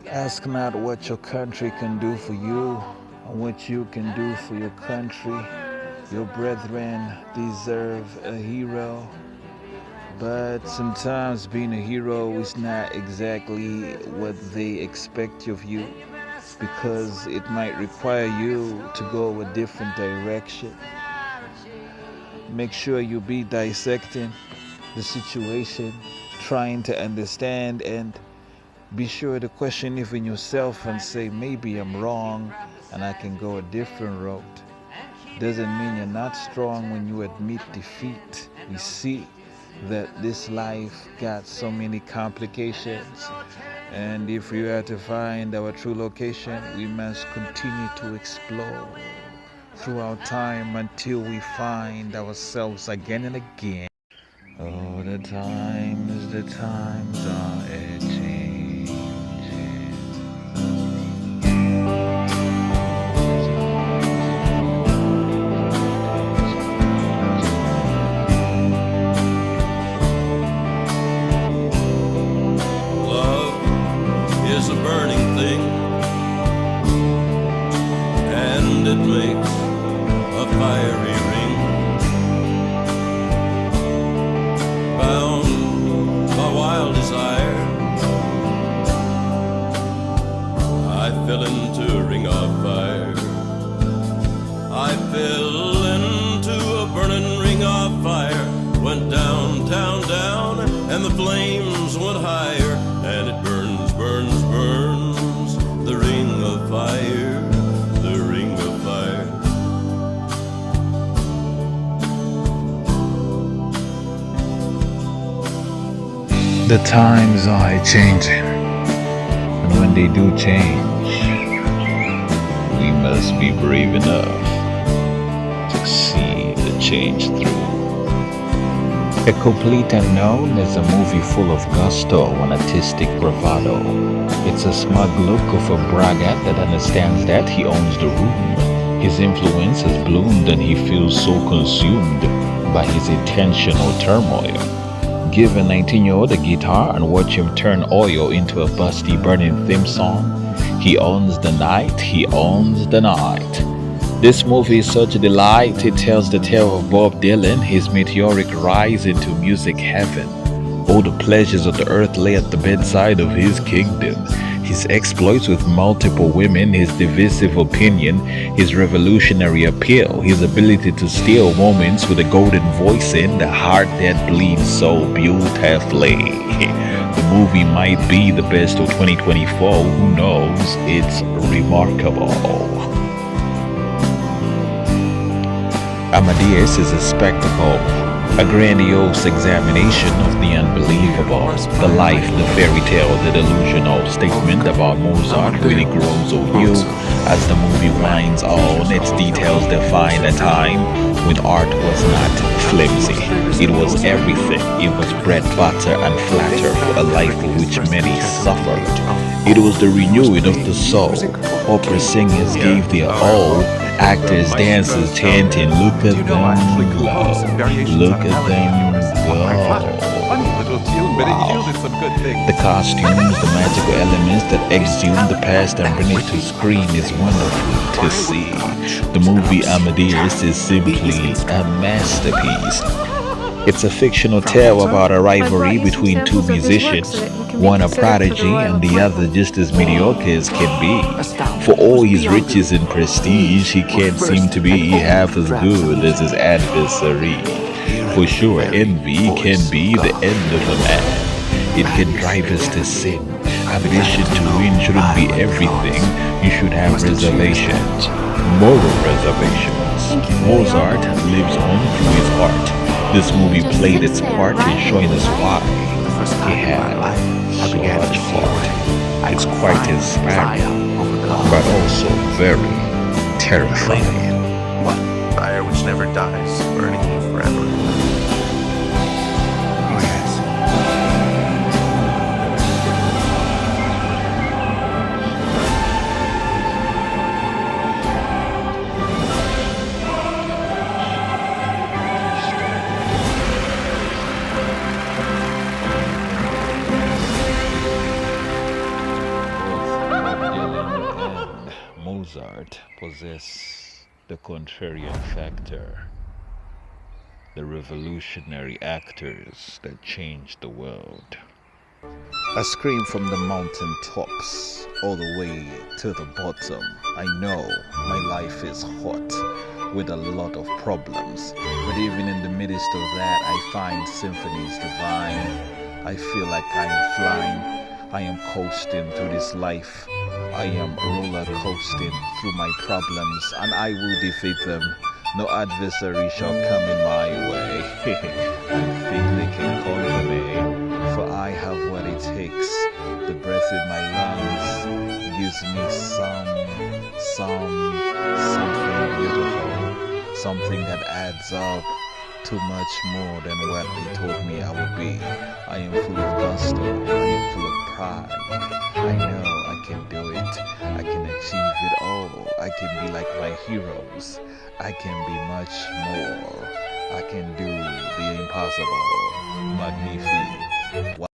Ask not what your country can do for you, or what you can do for your country. Your brethren deserve a hero, but sometimes being a hero is not exactly what they expect of you because it might require you to go a different direction. Make sure you be dissecting the situation, trying to understand, and be sure to question even yourself and say, maybe I'm wrong and I can go a different route. Doesn't mean you're not strong when you admit defeat. We see that this life got so many complications, and if we are to find our true location, we must continue to explore throughout time until we find ourselves again and again. Oh, the times are a changing. Love is a burning thing, and it makes a fiery ring. Bound by wild desire, I fell into a ring of fire. I fell into a burning ring of fire. Went down, down, down, and the flames went higher. And it burns, burns, burns, the ring of fire, the ring of fire. The times are changing, and when they do change, we must be brave enough to see the change through. A Complete Unknown is a movie full of gusto and artistic bravado. It's a smug look of a braggart that understands that he owns the room. His influence has bloomed and he feels so consumed by his intentional turmoil. Give a 19-year-old a guitar and watch him turn oil into a busty burning theme song. He owns the night, he owns the night. This movie is such a delight. It tells the tale of Bob Dylan, his meteoric rise into music heaven. All the pleasures of the earth lay at the bedside of his kingdom. His exploits with multiple women, his divisive opinion, his revolutionary appeal, his ability to steal moments with a golden voice in the heart that bleeds so beautifully. The movie might be the best of 2024. Who knows? It's remarkable. Amadeus is a spectacle, a grandiose examination of the unbelievable. The life, the fairy tale, the delusional statement about Mozart really grows on you as the movie winds on. Its details define a time when art was not flimsy. It was everything. It was bread, butter, and flatter for a life for which many suffered. It was the renewing of the soul. Opera singers gave their all. Actors, dancers, chanting, look at them glow. Look at them go. Wow. The costumes, the magical elements that exhume the past and bring it to screen is wonderful to see. The movie Amadeus is simply a masterpiece. It's a fictional tale about a rivalry between two musicians, one a prodigy and the other just as mediocre as can be. For all his riches and prestige, he can't seem to be half as good as his adversary. For sure, envy can be the end of a man. It can drive us to sin. Ambition to win shouldn't be everything. You should have reservations, moral reservations. Mozart lives on through his art. This movie played its part in showing us why he had so much heart. It's quite inspiring, but also very terrifying. What? Fire which never dies, burning you forever. Oh, yes. Mozart possess the contrarian factor, the revolutionary actors that changed the world. I scream from the mountain tops all the way to the bottom. I know my life is hot with a lot of problems, but even in the midst of that, I find symphonies divine. I feel like I am flying. I am coasting through this life. I am roller coasting through my problems, and I will defeat them. No adversary shall come in my way. I think they can conquer me, for I have what it takes. The breath in my lungs gives me something beautiful, something that adds up to much more than what they told me I would be. I am full of gusto, I am full of pride. I know I can do it, I can achieve it all. I can be like my heroes, I can be much more. I can do the impossible, magnifique.